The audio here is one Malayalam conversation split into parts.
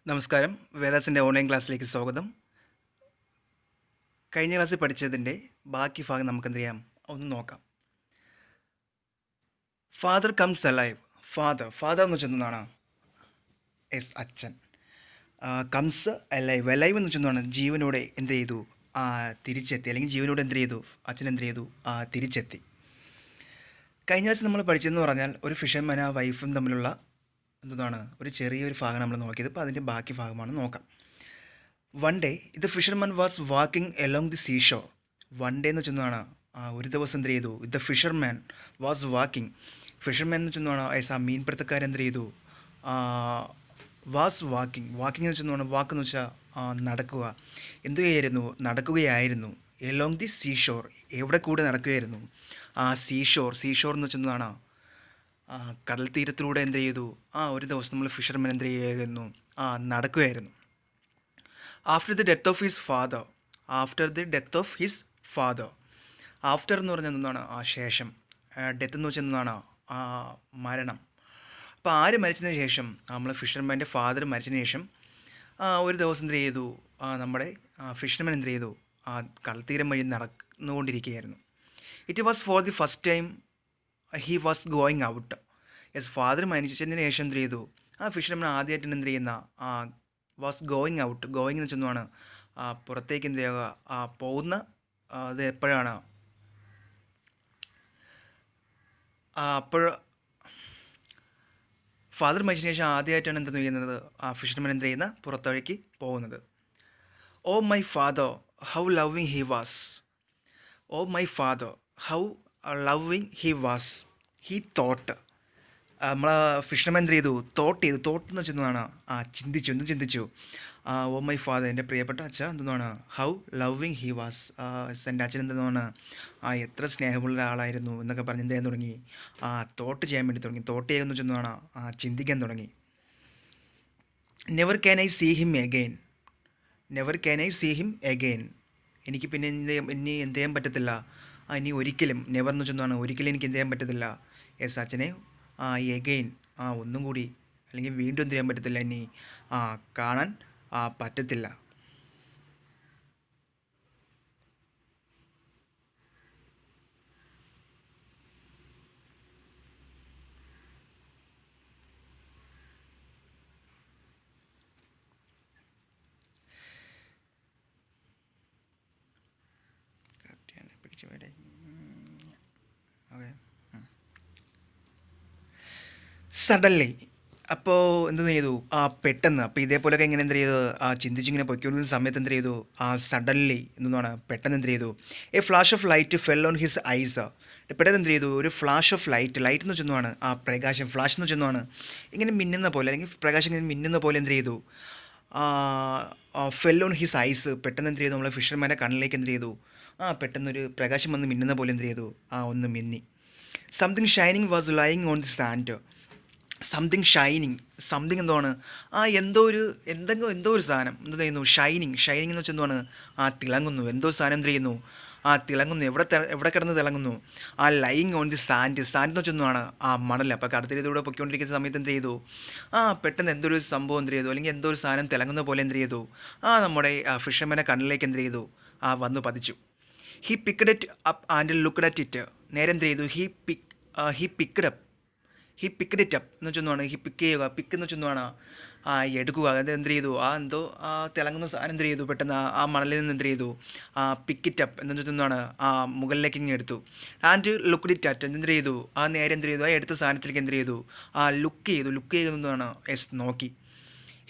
നമസ്കാരം. വേദാസിൻ്റെ ഓൺലൈൻ ക്ലാസ്സിലേക്ക് സ്വാഗതം. കഴിഞ്ഞ ക്ലാസ്സിൽ പഠിച്ചതിൻ്റെ ബാക്കി ഭാഗം നമുക്കെന്ത് ചെയ്യാം, ഒന്ന് നോക്കാം. Father comes alive. ഫാദർ എന്ന് വെച്ചാൽ എന്താണ്? എസ്, അച്ഛൻ. Comes alive. അലൈവ് എന്ന് വെച്ചാൽ എന്താണ്? ജീവനോടെ എന്ത് ചെയ്തു? തിരിച്ചെത്തി. അല്ലെങ്കിൽ ജീവനോടെ എന്ത് ചെയ്തു? അച്ഛൻ എന്ത് ചെയ്തു? തിരിച്ചെത്തി. കഴിഞ്ഞ ക്ലാസ്സിൽ നമ്മൾ പഠിച്ചതെന്ന് പറഞ്ഞാൽ ഒരു ഫിഷർമാൻ ആ വൈഫും തമ്മിലുള്ള എന്താണ് ഒരു ചെറിയൊരു ഭാഗം നമ്മൾ നോക്കിയത്. ഇപ്പോൾ അതിൻ്റെ ബാക്കി ഭാഗമാണ് നോക്കാം. One day the fisherman was walking along the seashore. One day എന്ന് വെച്ചെന്നാണ് ഒരു ദിവസം എന്ത് ചെയ്തു? The fisherman was walking. Fisherman എന്ന് വെച്ചെന്നാണ് ആ മീൻപിടുത്തക്കാരൻ എന്ത് ചെയ്തു? Was walking. വാക്കിംഗ് എന്ന് വെച്ചെന്നാണ് വാക്കെന്ന് വെച്ചാൽ നടക്കുക. എന്തുകയായിരുന്നു? നടക്കുകയായിരുന്നു. Along the seashore. എവിടെ കൂടെ നടക്കുകയായിരുന്നു? സീഷോർ എന്ന് വെച്ചെന്നാണ് കടൽ തീരത്തിലൂടെ എന്ത് ചെയ്തു? ഒരു ദിവസം നമ്മൾ ഫിഷർമാൻ എന്ത് ചെയ്യുമായിരുന്നു? നടക്കുകയായിരുന്നു. After the death of his father. After എന്ന് പറഞ്ഞാൽ എന്താണ്? ശേഷം. ഡെത്ത് എന്ന് വെച്ചാൽ എന്താണ്? മരണം. അപ്പോൾ ആര് മരിച്ചതിന് ശേഷം? നമ്മൾ ഫിഷർമാൻ്റെ ഫാദർ മരിച്ചതിന് ശേഷം ഒരു ദിവസം എന്ത് ചെയ്തു? നമ്മുടെ ഫിഷർമാൻ എന്ത് ചെയ്തു? കടൽത്തീരം വഴി നടന്നുകൊണ്ടിരിക്കുകയായിരുന്നു. It was for the first time he was going out. Yes, father മരിച്ചതിന് ശേഷം എന്ത് ചെയ്തു? ഫിഷർമാൻ ആദ്യമായിട്ട് എന്ത് ചെയ്യുന്ന വാസ് ഗോയിങ് ഔട്ട്. ഗോയിങ് എന്ന് വെച്ചൊന്നാണ് പുറത്തേക്ക് എന്ത് ചെയ്യുക? പോകുന്ന. അത് എപ്പോഴാണ്? അപ്പോൾ ഫാദർ മരിച്ചതിന് ശേഷം ആദ്യമായിട്ടാണ് എന്ത് ചെയ്യുന്നത്? ഫിഷർമാൻ എന്ത് ചെയ്യുന്ന പുറത്തേക്ക് പോകുന്നത്. Oh my father how loving he was. Oh my father how loving he was. He thought. നമ്മളെ ഫിഷർമാൻ എന്ത് ചെയ്തു? തോട്ട് എന്ന് വെച്ചെന്നാണ് ചിന്തിച്ചു. ഓ മൈ ഫാദർ, എൻ്റെ പ്രിയപ്പെട്ട അച്ഛൻ എന്തെന്നാണ്? How loving he was. എൻ്റെ അച്ഛൻ എന്തെന്നാണ്? എത്ര സ്നേഹമുള്ള ഒരാളായിരുന്നു എന്നൊക്കെ പറഞ്ഞ് എന്ത് ചെയ്യാൻ തുടങ്ങി? തോട്ട് ചെയ്യാൻ വേണ്ടി തുടങ്ങി. തോട്ട് ചെയ്യുമെന്ന് വെച്ചെന്നാണ് ചിന്തിക്കാൻ തുടങ്ങി. Never can I see him again. എനിക്ക് പിന്നെ ഇനി എന്ത് ചെയ്യാൻ പറ്റത്തില്ല? ഇനി ഒരിക്കലും. നെവർ എന്ന് വെച്ചെന്നാണ് ഒരിക്കലും എനിക്ക് എന്ത് ചെയ്യാൻ പറ്റത്തില്ല? യെസ്, അച്ഛനെ എഗെയിൻ ഒന്നും കൂടി അല്ലെങ്കിൽ വീണ്ടും എന്ത് ചെയ്യാൻ പറ്റത്തില്ല? ഇനി കാണാൻ പറ്റത്തില്ല. ഓക്കെ. സഡൻലി. അപ്പോൾ എന്ത് ചെയ്തു? പെട്ടെന്ന്. അപ്പോൾ ഇതേപോലെയൊക്കെ ഇങ്ങനെ എന്ത് ചെയ്തു? ചിന്തിച്ചിങ്ങനെ പൊയ്ക്കൊണ്ടിരുന്ന സമയത്ത് എന്ത് ചെയ്തു? സഡൻലി എന്താണ്? പെട്ടെന്ന് എന്ത് ചെയ്തു? A flash of light fell on his eyes. പെട്ടെന്ന് എന്ത് ചെയ്തു? ഒരു ഫ്ലാഷ് ഓഫ് ലൈറ്റ് എന്ന് വെച്ചെന്നാണ് പ്രകാശം. ഫ്ലാഷ് എന്ന് വെച്ചെന്നാണ് ഇങ്ങനെ മിന്നുന്ന പോലെ, അല്ലെങ്കിൽ പ്രകാശം ഇങ്ങനെ മിന്നുന്ന പോലെ എന്ത് ചെയ്തു? Fell on his eyes. പെട്ടെന്ന് എന്ത് ചെയ്തു? നമ്മളെ ഫിഷർമാൻ്റെ കണ്ണിലേക്ക് എന്ത് ചെയ്തു? പെട്ടെന്നൊരു പ്രകാശം വന്ന് മിന്നുന്ന പോലെ എന്ത് ചെയ്തു? ഒന്ന് മിന്നി. Something shining was lying on the sand. Something എന്താണ്? എന്തോ ഒരു സാധനം എന്ത് ചെയ്യുന്നു? ഷൈനിങ് എന്ന് വെച്ചാൽ എന്താണ്? തിളങ്ങുന്നു. എന്തോ സാധനം എന്ത് ചെയ്യുന്നു? തിളങ്ങുന്നു. എവിടെ കിടന്ന് തിളങ്ങുന്നു? ലൈയിങ് ഓൺ ദി സാൻഡ് എന്ന് വെച്ചാൽ എന്താണ്? മണൽ. അപ്പോൾ കടത്തിലൂടെ പൊയ്ക്കൊണ്ടിരിക്കുന്ന സമയത്ത് എന്ത് ചെയ്തു? പെട്ടെന്ന് എന്തൊരു സംഭവം എന്ത് ചെയ്തു? അല്ലെങ്കിൽ എന്തോ ഒരു സാധനം തിളങ്ങുന്ന പോലെ എന്ത് ചെയ്തു? നമ്മുടെ ഫിഷർമാൻ്റെ കണ്ണിലേക്ക് എന്ത് ചെയ്തു? വന്ന് പതിച്ചു. He picked it up and looked at it. നേരെ എന്ത് ചെയ്തു? ഹി പിക്ക്ഡ് ഇറ്റ് അപ്പ് എന്ന് വെച്ചൊന്നാണ് ഹി പിക്ക് ചെയ്യുക. പിക്ക് എന്ന് വെച്ചൊന്നാണ് എടുക്കുക. അത് എന്ത് ചെയ്തു? എന്തോ തിളങ്ങുന്ന സാധനം എന്ത് ചെയ്തു? പെട്ടെന്ന് മണലിൽ നിന്ന് എന്ത് ചെയ്തു? പിക്ക് ഇറ്റ് അപ്പ് എന്ന് വെച്ചൊന്നാണ് മുകളിലേക്ക് ഇങ്ങനെ എടുത്തു. ആൻഡ് ലുക്ക്ഡ് ഇറ്റ് അറ്റ് എന്ത് ചെയ്തു? നേരെ എന്ത് ചെയ്തു? എടുത്ത സാധനത്തിലേക്ക് എന്ത് ചെയ്തു? ലുക്ക് ചെയ്യുന്നതാണ്. യെസ്, നോക്കി.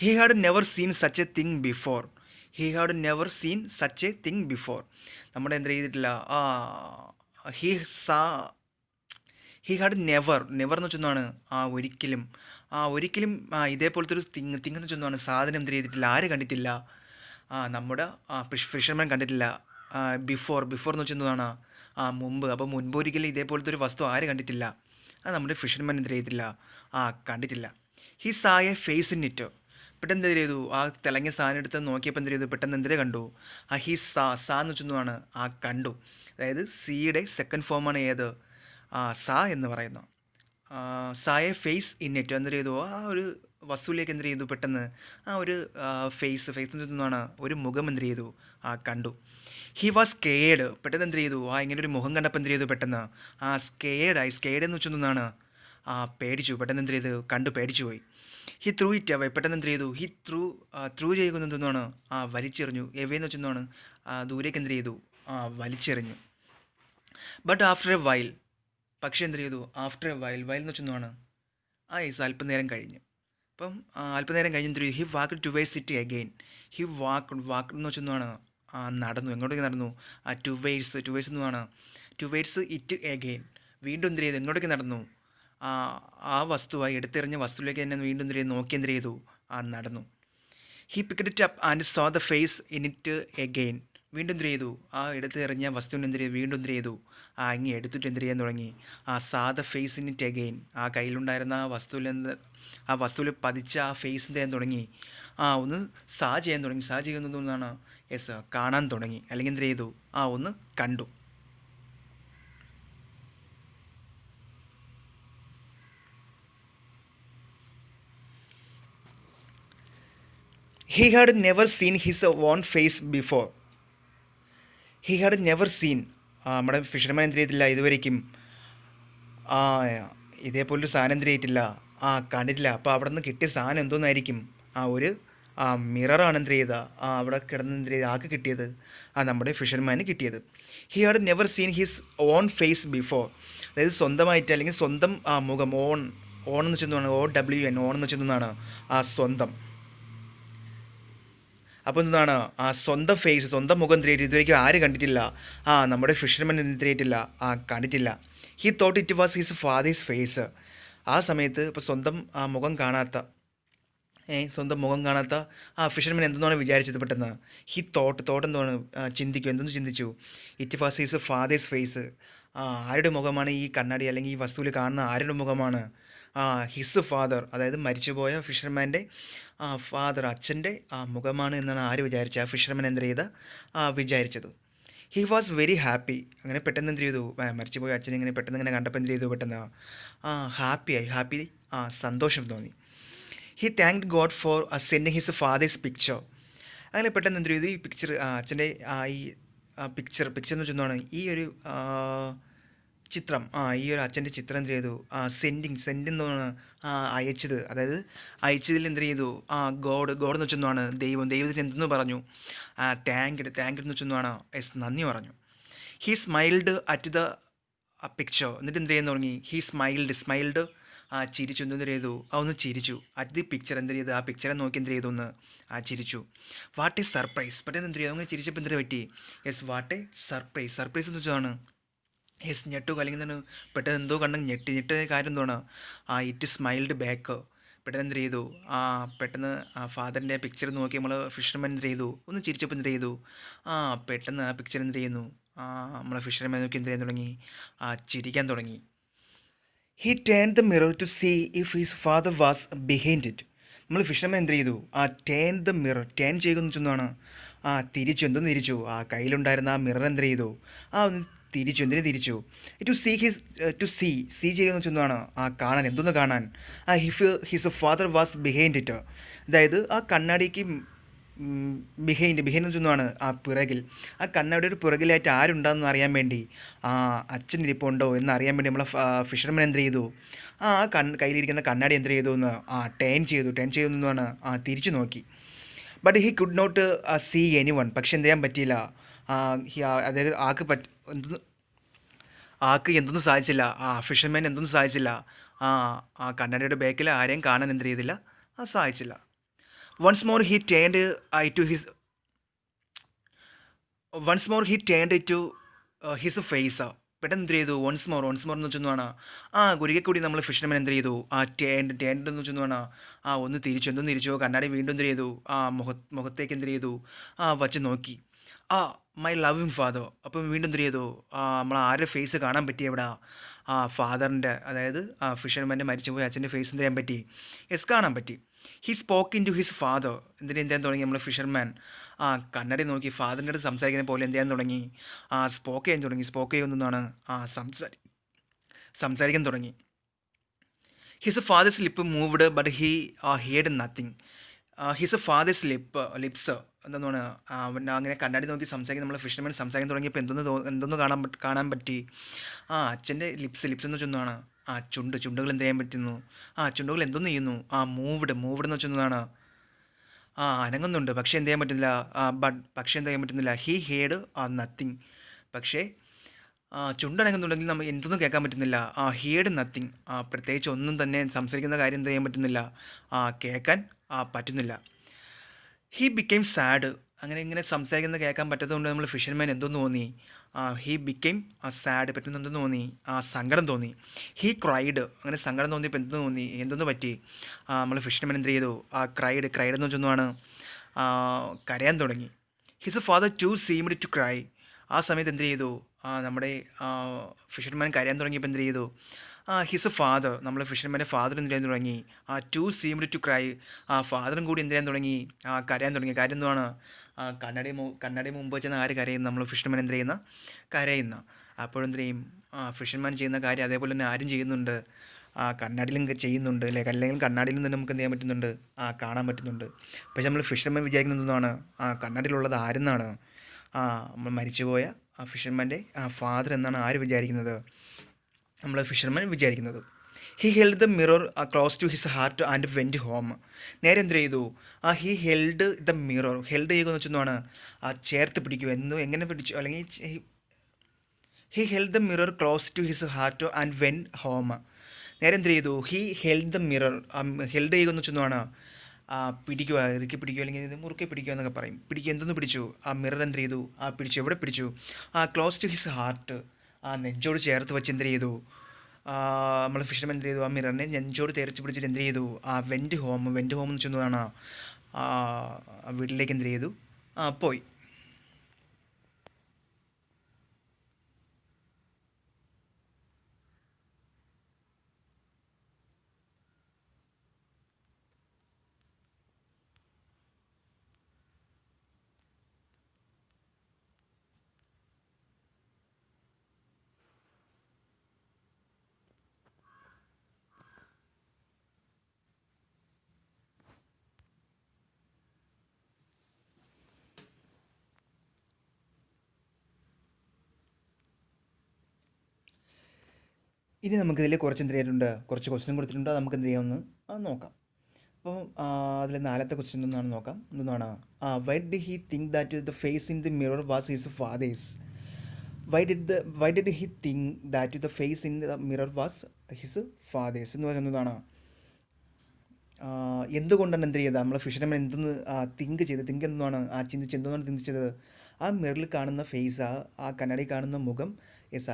He had never scene such A thing before. നമ്മുടെ എന്ത് ചെയ്തിട്ടില്ല? ഹി ഹാഡ് നെവർ എന്ന് വെച്ചൊന്നാണ് ഒരിക്കലും ഇതേപോലത്തെ ഒരു തിങ് എന്ന് വെച്ചൊന്നാണ് സാധനം എന്ത് ചെയ്തിട്ടില്ല? ആര് കണ്ടിട്ടില്ല? നമ്മുടെ ഫിഷർമാൻ കണ്ടിട്ടില്ല. ബിഫോർ എന്ന് വെച്ചെന്താണ്? മുമ്പ്. അപ്പോൾ മുൻപ് ഒരിക്കലും ഇതേപോലത്തെ ഒരു വസ്തു ആര് കണ്ടിട്ടില്ല? നമ്മുടെ ഫിഷർമാൻ എന്ത് ചെയ്തിട്ടില്ല? കണ്ടിട്ടില്ല. ഹി സാ എ ഫേസ് ഇൻ ഇറ്റ്. പെട്ടെന്ന് എന്ത് ചെയ്തു? തിളങ്ങിയ സാധനം എടുത്ത് നോക്കിയപ്പോൾ എന്ത് ചെയ്തു? പെട്ടെന്ന് എന്തിനെ കണ്ടു? ഹി സാ എന്ന് വെച്ചെന്നാണ് കണ്ടു. അതായത് സിയുടെ സെക്കൻഡ് ഫോമാണ് ഏത്? സാ എന്ന് പറയുന്നു. സായെ ഫേസ് ഇൻ ഇറ്റ് എന്ത് ചെയ്തു? ഒരു വസ്തുവിലേക്ക് എന്ത് ചെയ്തു പെട്ടെന്ന് ആ ഒരു ഫേസ് എന്താണ് ഒരു മുഖം എന്ത് ചെയ്തു കണ്ടു. He was scared. പെട്ടെന്ന് എന്ത് ചെയ്തു ഇങ്ങനെ ഒരു മുഖം കണ്ടപ്പോൾ എന്ത് ചെയ്തു പെട്ടെന്ന് സ്കെയർഡായി. സ്കെയർഡ് എന്ന് വെച്ചൊന്നാണ് പേടിച്ചു. പെട്ടെന്ന് എന്ത് ചെയ്തു കണ്ടു പേടിച്ചു പോയി. He through it away. പെട്ടെന്ന് എന്ത് ചെയ്തു ഹി ത്രൂ ചെയ്യുന്നത് എന്തെന്നാണ് വലിച്ചെറിഞ്ഞു. എവേ എന്ന് വെച്ചെന്നാണ് ദൂരേക്ക് എന്ത് ചെയ്തു വലിച്ചെറിഞ്ഞു. But after A while. പക്ഷേ എന്ത് ചെയ്തു ആഫ്റ്റർ എ വൈൽ. വൈൽ എന്ന് വെച്ചെന്നാണ് അല്പനേരം കഴിഞ്ഞ്. അപ്പം അല്പനേരം കഴിഞ്ഞ് എന്ത് ചെയ്തു he walk towards it again. He വാക്ക് എന്ന് വെച്ചെന്നാണ് നടന്നു. എങ്ങോട്ടേക്ക് നടന്നു ടുവേഴ്സ് എന്നാണ് ടുവേഴ്സ് ഇറ്റ് അഗെയിൻ. വീണ്ടും എന്ത് ചെയ്തു എങ്ങോട്ടേക്ക് നടന്നു ആ വസ്തുവായി എടുത്തെറിഞ്ഞ വസ്തുവിലേക്ക് തന്നെ വീണ്ടും എന്ത് ചെയ്തു നോക്കി എന്ത് ചെയ്തു നടന്നു. He picked it up and saw the face in it again. വീണ്ടും എന്ത് ചെയ്തു എടുത്തെറിഞ്ഞ വസ്തുവിന് എന്ത് ചെയ്തു വീണ്ടും എന്ത് ചെയ്തു ഇങ്ങനെ എടുത്തിട്ട് എന്ത് ചെയ്യാൻ തുടങ്ങി saw the face in it again. കയ്യിലുണ്ടായിരുന്ന ആ വസ്തുവിൽ പതിച്ച ആ ഫേസ് എന്ത് ചെയ്യാൻ തുടങ്ങി ഒന്ന് സാ ചെയ്യാൻ തുടങ്ങി. സാ ചെയ്യുന്നതെന്നാണ് കാണാൻ തുടങ്ങി. അല്ലെങ്കിൽ എന്ത് ചെയ്തു ഒന്ന് കണ്ടു. He had never seen his own face before. He had never seen. നമ്മുടെ ഫിഷർമാൻ എന്ത് ചെയ്തില്ല ഇതുവരേക്കും ഇതേപോലൊരു സാധനം എന്ത് ചെയ്തിട്ടില്ല കണ്ടിട്ടില്ല. അപ്പോൾ അവിടെ നിന്ന് കിട്ടിയ സാധനം എന്തോന്നായിരിക്കും ഒരു മിററാണ് എന്ത് ചെയ്ത അവിടെ കിടന്ന് എന്ത് ചെയ്ത് ആൾക്ക് കിട്ടിയത് നമ്മുടെ ഫിഷർമാന് കിട്ടിയത്. He had never seen his own face before. അതായത് സ്വന്തമായിട്ട് അല്ലെങ്കിൽ സ്വന്തം മുഖം ഓൺ എന്ന് വെച്ചെന്നാണ് OWN ഓൺ എന്ന് വെച്ചെന്നാണ് സ്വന്തം. അപ്പോൾ എന്താണ് സ്വന്തം ഫേസ് സ്വന്തം മുഖം എന്തിനായിട്ട് ഇതുവരെയ്ക്കും ആര് കണ്ടിട്ടില്ല നമ്മുടെ ഫിഷർമാൻ എന്തിനായിട്ടില്ല കണ്ടിട്ടില്ല. He thought it was his father's face. ആ സമയത്ത് ഇപ്പോൾ സ്വന്തം മുഖം കാണാത്ത ഫിഷർമാൻ എന്തെന്നാണ് വിചാരിച്ചത് പെട്ടെന്ന്. ഹി തോട്ട് എന്താണ് എന്തെന്ന് ചിന്തിച്ചു. It was his father's face. ആരുടെ മുഖമാണ് ഈ കണ്ണാടി അല്ലെങ്കിൽ ഈ വസ്തുവിൽ കാണുന്ന ആരുടെ മുഖമാണ് ഹിസ് ഫാദർ. അതായത് മരിച്ചുപോയ ഫിഷർമാൻ്റെ ഫാദർ അച്ഛൻ്റെ മുഖമാണ് എന്നാണ് ആര് വിചാരിച്ചത് ഫിഷർമാൻ എന്ത് ചെയ്ത വിചാരിച്ചത്. He was very happy. അങ്ങനെ പെട്ടെന്ന് എന്ത് ചെയ്തു മരിച്ചുപോയ അച്ഛനെ ഇങ്ങനെ പെട്ടെന്ന് ഇങ്ങനെ കണ്ടപ്പോൾ എന്ത് ചെയ്തു പെട്ടെന്ന് ഹാപ്പി സന്തോഷം തോന്നി. He thanked God four sending his fathers picture. അങ്ങനെ പെട്ടെന്ന് എന്ത് ചെയ്തു ഈ പിക്ചർ അച്ഛൻ്റെ ഈ പിക്ചർ എന്ന് വെച്ചെന്നാണ് ഈ ഒരു ചിത്രം ഈ ഒരു അച്ഛൻ്റെ ചിത്രം എന്ത് ചെയ്തു സെൻഡ് എന്നാണ് അയച്ചത്. അതായത് അയച്ചതിൽ എന്ത് ചെയ്തു ഗോഡ് എന്ന് വെച്ചെന്നാണ് ദൈവത്തിന് എന്തെന്ന് പറഞ്ഞു താങ്ക്ഡ് എന്ന് വെച്ചെന്നാണ് നന്ദി പറഞ്ഞു. He smiled at the picture. എന്നിട്ട് എന്ത് ചെയ്യാൻ തുടങ്ങി ഹി സ്മൈൽഡ് ചിരിച്ചു. എന്ത് ചെയ്തു ഒന്ന് ചിരിച്ചു. അറ്റ് ദി പിക്ചർ എന്ത് ചെയ്തു ആ പിക്ചറെ നോക്കി എന്ത് ചെയ്തു ഒന്ന് ചിരിച്ചു. What A surprise. പെട്ടെന്ന് എന്ത് ചെയ്തു അങ്ങനെ ചിരിച്ചപ്പോൾ എന്തിനു പറ്റി വാട്ട് എ സർപ്രൈസ് എന്ന് വെച്ചാണ് ഞെട്ടുക അല്ലെങ്കിൽ എന്താണ് പെട്ടെന്ന് എന്തോ കണ്ട് ഞെട്ടിയ കാര്യം എന്താണ് ഇറ്റ് സ്മൈൽഡ് ബാക്ക്. പെട്ടെന്ന് എന്ത് ചെയ്തു പെട്ടെന്ന് ഫാദറിൻ്റെ പിക്ചർ നോക്കി നമ്മൾ ഫിഷർമാൻ എന്ത് ചെയ്തു ഒന്ന് ചിരിച്ചപ്പോൾ എന്ത് ചെയ്തു പെട്ടെന്ന് ആ പിക്ചർ എന്ത് ചെയ്യുന്നു നമ്മളെ ഫിഷർമാൻ നോക്കി എന്ത് ചെയ്യാൻ തുടങ്ങി ചിരിക്കാൻ തുടങ്ങി. He turn the mirror to see if his father was behind it. നമ്മൾ ഫിഷർമാൻ എന്ത് ചെയ്തു ടേൺ ദ മിറർ. ടേൺ ചെയ്യുക എന്ന് വെച്ചെന്നാണ് തിരിച്ചു കയ്യിലുണ്ടായിരുന്ന ആ മിറർ എന്ത് ചെയ്തു എന്തിനു തിരിച്ചു ടു സീ ചെയ്യുന്ന വെച്ചെന്നാണ് കാണാൻ എന്തൊന്ന് കാണാൻ his father was behind it. അതായത് ആ കണ്ണാടിക്ക് ബിഹൈൻഡ് എന്ന് വെച്ചെന്നാണ് പിറകിൽ കണ്ണാടിയുടെ പുറകിലായിട്ട് ആരുണ്ടാകുന്ന അറിയാൻ വേണ്ടി അച്ഛൻ ഇരിപ്പുണ്ടോ എന്ന് അറിയാൻ വേണ്ടി നമ്മളെ ഫിഷർമാൻ എന്ത് ചെയ്തു കയ്യിലിരിക്കുന്ന കണ്ണാടി എന്ത് ചെയ്തു എന്ന് ടേൺ ചെയ്തു എന്നാണ് തിരിച്ചു നോക്കി. But he could not see anyone. പക്ഷെ എന്ത് ചെയ്യാൻ പറ്റിയില്ല അതായത് എന്തൊന്നും സാധിച്ചില്ല ഫിഷർമാൻ എന്തൊന്നും സാധിച്ചില്ല കണ്ണാടിയുടെ ബാക്കിൽ ആരെയും കാണാൻ എന്ത് ചെയ്തില്ല സാധിച്ചില്ല. Once more he turned to his face. പെട്ടെന്ന് എന്ത് ചെയ്തു വൺസ് മോർ എന്ന് വെച്ചെന്നാണ് ഒരിക്കൽ കൂടി നമ്മൾ ഫിഷർമാൻ എന്ത് ചെയ്തു ടേൺഡ് എന്ന് വെച്ചെന്നാണ് ഒന്ന് തിരിച്ചു കണ്ണാടി വീണ്ടും എന്ത് ചെയ്തു മുഖത്തേക്ക് എന്ത് ചെയ്തു വച്ച് നോക്കി മൈ ലവിങ് ഫാദർ. അപ്പം വീണ്ടും എന്ത് ചെയ്തു നമ്മൾ ആരുടെ ഫേസ് കാണാൻ പറ്റി എവിടെ ഫാദറിൻ്റെ അതായത് ഫിഷർമാൻ്റെ മരിച്ചുപോയ അച്ഛൻ്റെ ഫേസ് എന്ത് ചെയ്യാൻ പറ്റി കാണാൻ പറ്റി. He spoke into his father. എന്ത് ചെയ്യാൻ തുടങ്ങി നമ്മൾ ഫിഷർമാൻ കണ്ണടി നോക്കി ഫാദറിൻ്റെ അടുത്ത് സംസാരിക്കുന്ന പോലെ എന്ത് ചെയ്യാൻ തുടങ്ങി സ്പോക്ക് ചെയ്യുന്നതാണ് സംസാരിക്കാൻ തുടങ്ങി. His fathers lip moved but he heard nothing. His fathers lips എന്താണ്, അവൻ അങ്ങനെ കണ്ണാടി നോക്കി സംസാരിക്കും. നമ്മൾ ഫിഷർമാൻ സംസാരിക്കാൻ തുടങ്ങിയപ്പോൾ എന്തൊന്ന് കാണാൻ പറ്റി. അച്ഛൻ്റെ ലിപ്സ് എന്ന് വെച്ചൊന്നാണ് ചുണ്ടുകൾ എന്ത് ചെയ്യാൻ പറ്റുന്നു. ചുണ്ടുകൾ എന്തോന്ന് ചെയ്യുന്നു. മൂവ്ഡ് എന്ന് വെച്ചൊന്നതാണ് അനങ്ങുന്നുണ്ട്, പക്ഷേ എന്ത് ചെയ്യാൻ പറ്റുന്നില്ല. പക്ഷേ എന്ത് ചെയ്യാൻ പറ്റുന്നില്ല. He herd nothing. പക്ഷേ ചുണ്ടനങ്ങുന്നുണ്ടെങ്കിൽ നമ്മൾ എന്തൊന്നും കേൾക്കാൻ പറ്റുന്നില്ല. Heard nothing. പ്രത്യേകിച്ച് ഒന്നും തന്നെ സംസാരിക്കുന്ന കാര്യം എന്ത് ചെയ്യാൻ പറ്റുന്നില്ല. കേൾക്കാൻ പറ്റുന്നില്ല. He became sad. അങ്ങനെ ഇങ്ങനെ സംസാരിക്കുന്നത് കേൾക്കാൻ പറ്റാത്തതുകൊണ്ട് നമ്മൾ ഫിഷർമാൻ എന്തോന്ന് തോന്നി. He became sad. പറ്റുന്ന എന്തെന്ന് തോന്നി. സങ്കടം തോന്നി. He cried. അങ്ങനെ സങ്കടം തോന്നിയപ്പോൾ എന്തെന്ന് പറ്റി. നമ്മൾ ഫിഷർമാൻ എന്ത് ചെയ്തു. ക്രൈഡ് എന്ന് വെച്ചൊന്നുമാണ് കരയാൻ തുടങ്ങി. His father too seemed to cry. ആ സമയത്ത് എന്ത് ചെയ്തു. നമ്മുടെ ഫിഷർമാൻ കരയാൻ തുടങ്ങിയപ്പോൾ എന്ത് ചെയ്തു. ഹിസ് ഫാദർ, നമ്മൾ ഫിഷർമാൻ്റെ ഫാദർ എന്ത് ചെയ്യാൻ തുടങ്ങി. To seemed to cry. ഫാദറും കൂടി എന്ത് ചെയ്യാൻ തുടങ്ങി. കരയാൻ തുടങ്ങി. കാര്യം എന്തുവാണ്. കണ്ണാടി മുമ്പ് വെച്ചാൽ ആര് കരയുന്നു. നമ്മൾ ഫിഷർമാൻ എന്ത് ചെയ്യുന്ന കരയുന്ന. അപ്പോഴെന്ത് ചെയ്യും. ഫിഷർമാൻ ചെയ്യുന്ന കാര്യം അതേപോലെ തന്നെ ആരും ചെയ്യുന്നുണ്ട്. കണ്ണാടിയിലും ചെയ്യുന്നുണ്ട് അല്ലേ. അല്ലെങ്കിൽ കണ്ണാടിയിലും തന്നെ നമുക്ക് എന്ത് ചെയ്യാൻ പറ്റുന്നുണ്ട്. കാണാൻ പറ്റുന്നുണ്ട്. പക്ഷേ നമ്മൾ ഫിഷർമാൻ വിചാരിക്കുന്നത് എന്താണ്. കണ്ണാടിയിലുള്ളത് ആരെന്നാണ്. നമ്മൾ മരിച്ചുപോയ ഫിഷർമാൻ്റെ ഫാദർ എന്നാണ് ആര് വിചാരിക്കുന്നത്. നമ്മൾ ഫിഷർമാൻ വിചാരിക്കുന്നത്. He held the mirror close to his heart and went home. നേരെ എന്ത് ചെയ്തു. He held the mirror. Held ചെയ്യുക എന്ന് വെച്ചെന്നാണ് ചേർത്ത് പിടിക്കുക. എങ്ങനെ പിടിച്ചു. അല്ലെങ്കിൽ he held the mirror close to his heart and went home. നേരെ എന്ത് ചെയ്തു. He held the mirror. Held ചെയ്യുക എന്ന് വെച്ചെന്നാണ് പിടിക്കുക, ഇറുക്കി പിടിക്കുക, അല്ലെങ്കിൽ ഇത് മുറുക്കെ പിടിക്കുക എന്നൊക്കെ പറയും. എന്തൊന്ന് പിടിച്ചു. മിറർ എന്ത് ചെയ്തു. പിടിച്ചു. എവിടെ പിടിച്ചു. Close to his heart. നെഞ്ചോട് ചേർത്ത് വെച്ച് എന്ത് ചെയ്തു. നമ്മൾ ഫിഷർമാൻ എന്ത് ചെയ്തു. മിററിനെ നെഞ്ചോട് തേർച്ച് പിടിച്ചിട്ട് എന്ത് ചെയ്തു. വെൻറ്റ് ഹോം എന്ന് വെച്ചെന്നതാണ് വീട്ടിലേക്ക് എന്ത് ചെയ്തു. പോയി. ഇനി നമുക്കിതിൽ കുറച്ച് എന്ത് ചെയ്തിട്ടുണ്ട്. കുറച്ച് ക്വസ്റ്റ്യൻ കൊടുത്തിട്ടുണ്ട്. നമുക്ക് എന്ത് ചെയ്യാമെന്ന് നോക്കാം. അപ്പോൾ അതിൽ 4ത്തെ ക്വസ്റ്റ്യൻ എന്താണെന്ന് നോക്കാം. എന്താണ്. Why did he think that the face in the mirror was his father's. Why did he think that the face in the mirror was his father's എന്ന് പറയുന്നതാണ്. എന്തുകൊണ്ടാണ് എന്ത് ചെയ്തത്. നമ്മൾ ഫിഷർമാൻ എന്തൊന്ന് തിങ്ക് എന്താണ് എന്തുകൊണ്ടാണ് ചിന്തിച്ചത്. മിററിൽ കാണുന്ന ഫേസ്, കണ്ണാടി കാണുന്ന മുഖം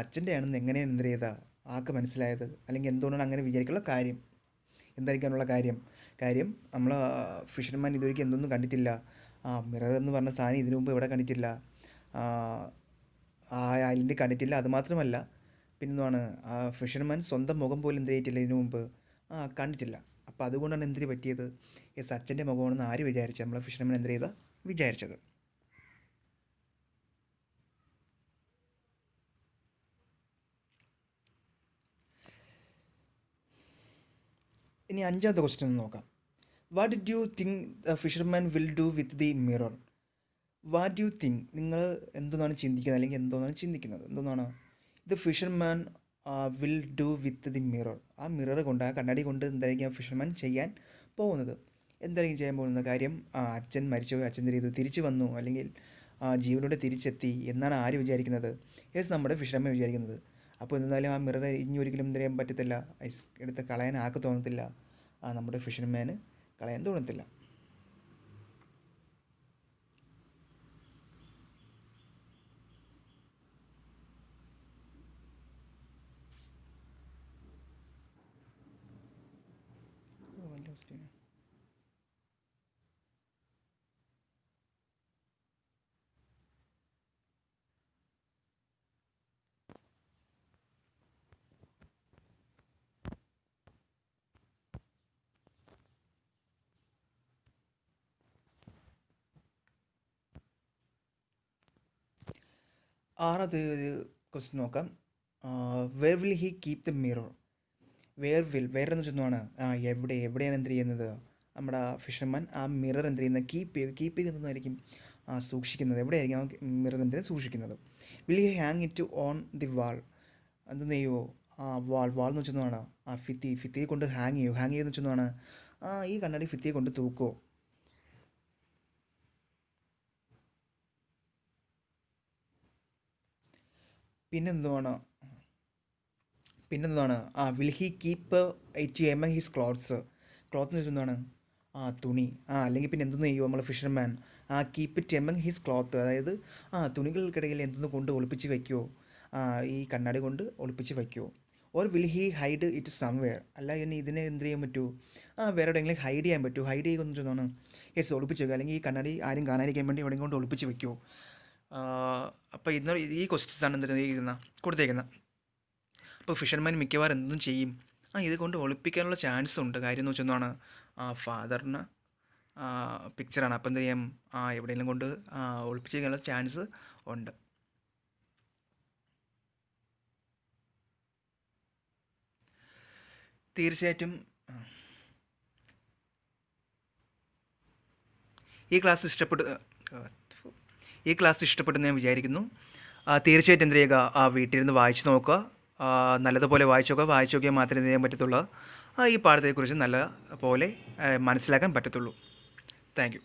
അച്ഛൻ്റെ ആണെന്ന് എങ്ങനെയാണ് എന്ത് ചെയ്തത് ആൾക്ക് മനസ്സിലായത്. അല്ലെങ്കിൽ എന്തുകൊണ്ടാണ് അങ്ങനെ വിചാരിക്കാനുള്ള കാര്യം. എന്തായിരിക്കാനുള്ള കാര്യം നമ്മൾ ഫിഷർമാൻ ഇതുവരെയ്ക്കും എന്തൊന്നും കണ്ടിട്ടില്ല. മിറർ എന്ന് പറഞ്ഞ സാധനം ഇതിനു മുമ്പ് ഇവിടെ കണ്ടിട്ടില്ല. ഐലൻഡ് കണ്ടിട്ടില്ല. അതുമാത്രമല്ല പിന്നെന്താണ് ഫിഷർമാൻ സ്വന്തം മുഖം പോലും എന്ത് ചെയ്തിട്ടില്ല ഇതിനു മുമ്പ് കണ്ടിട്ടില്ല. അപ്പോൾ അതുകൊണ്ടാണ് എന്തിന് പറ്റിയത്. അച്ഛൻ്റെ മുഖമാണെന്ന് ആര് വിചാരിച്ചത്. നമ്മളെ ഫിഷർമാൻ എന്ത് ചെയ്താൽ വിചാരിച്ചത്. ഇനി 5ാമത്തെ ക്വസ്റ്റ്യൻ നോക്കാം. What did you think the fisherman will do with the mirror. What do you think. നിങ്ങൾ എന്താണ് ചിന്തിക്കുന്നത്, അല്ലെങ്കിൽ എന്താണ് ഇത് fisherman will do with the mirror. Mirror കൊണ്ട്, കണ്ണാടി കൊണ്ട് എന്തായിരിക്കും ഫിഷർമാൻ ചെയ്യാൻ പോകുന്നത്. എന്തായിരിക്കും ചെയ്യാൻ പോകുന്നത് കാര്യം. അച്ഛൻ മരിച്ചുപോയി, അച്ഛൻ ചെയ്തു തിരിച്ചു വന്നു, അല്ലെങ്കിൽ ജീവനോടെ തിരിച്ചെത്തി എന്നാണ് ആര് വിചാരിക്കുന്നത്. നമ്മുടെ ഫിഷർമാൻ വിചാരിക്കുന്നത്. അപ്പോൾ എന്തായാലും മിറർ ഇനി ഒരിക്കലും എന്ത് ചെയ്യാൻ പറ്റത്തില്ല. എടുത്ത് കളയാൻ ആൾക്ക് തോന്നത്തില്ല. നമ്മുടെ ഫിഷർമാന് കളയാൻ തോന്നത്തില്ല. ആറാമത്തെ ഒരു ക്വസ്റ്റ്യൻ നോക്കാം. Where will he keep the mirror. Where എന്ന് വെച്ചെന്നാണ് എവിടെയാണ് എന്ത് ചെയ്യുന്നത് നമ്മുടെ ഫിഷർമാൻ ആ മിറർ എന്ത് ചെയ്യുന്നത് കീപ്പ് ചെയ്യുന്നതായിരിക്കും സൂക്ഷിക്കുന്നത്. എവിടെയായിരിക്കും ആ മിറർ എന്തിനും സൂക്ഷിക്കുന്നത്? Will you hang it on the വാൾ? എന്തെന്ന് ചെയ്യുമോ? വാൾ എന്ന് വെച്ചെന്നാണ് ഫിത്തിയെ കൊണ്ട് ഹാങ് ചെയ്യുമെന്ന് വെച്ചെന്നാണ് ഈ കണ്ണാടി ഫിത്തിയെ കൊണ്ട് തൂക്കോ? പിന്നെന്തുവാണ് will he keep it among his clothes? Cloth എന്ന് വെച്ചാൽ എന്താണ്? തുണി. അല്ലെങ്കിൽ പിന്നെ എന്തെന്ന് ചെയ്യുമോ നമ്മൾ fisherman? Keep it among his cloth, അതായത് തുണികൾക്കിടയിൽ എന്തെന്ന് കൊണ്ട് ഒളിപ്പിച്ച് വയ്ക്കുമോ? ഈ കണ്ണാടി കൊണ്ട് ഒളിപ്പിച്ച് വയ്ക്കുമോ? Or will he hide it somewhere? അല്ല ഇനി ഇതിനെ എന്ത് ചെയ്യാൻ പറ്റുമോ? വേറെ എവിടെയെങ്കിലും ഹൈഡ് ചെയ്യാൻ പറ്റുമോ? ഹൈഡ് ചെയ്യുമെന്ന് വെച്ചതാണ് യെസ്, ഒളിപ്പിച്ച് വയ്ക്കുക. അല്ലെങ്കിൽ ഈ കണ്ണാടി ആരും കാണാതിരിക്കാൻ വേണ്ടി എവിടെയും കൊണ്ട് ഒളിപ്പിച്ച് വയ്ക്കുമോ? അപ്പോൾ ഈ ക്വസ്റ്റ്യൻസ് ആണ് എന്ത് കൊടുത്തേക്കുന്നത്. അപ്പോൾ ഫിഷർമാൻ മിക്കവാറും എന്തും ചെയ്യും. ഇത് കൊണ്ട് ഒളിപ്പിക്കാനുള്ള ചാൻസ് ഉണ്ട്. കാര്യം എന്ന് വെച്ചെന്നാണ് ഫാദറിന് പിക്ചറാണ്. അപ്പോൾ എന്ത് ചെയ്യാം? എവിടെയെങ്കിലും കൊണ്ട് ഒളിപ്പിച്ച് വയ്ക്കാനുള്ള ചാൻസ് ഉണ്ട്. തീർച്ചയായിട്ടും ഈ ക്ലാസ് ഇഷ്ടപ്പെട്ടെന്ന് ഞാൻ വിചാരിക്കുന്നു. തീർച്ചയായിട്ടും എന്ത് ചെയ്യുക? വീട്ടിലിരുന്ന് വായിച്ച് നോക്കുക. നല്ലതുപോലെ വായിച്ചു നോക്കിയാൽ മാത്രമേ എന്ത് ചെയ്യാൻ പറ്റത്തുള്ളൂ? ഈ പാഠത്തെക്കുറിച്ച് നല്ല പോലെ മനസ്സിലാക്കാൻ പറ്റത്തുള്ളൂ. Thank you.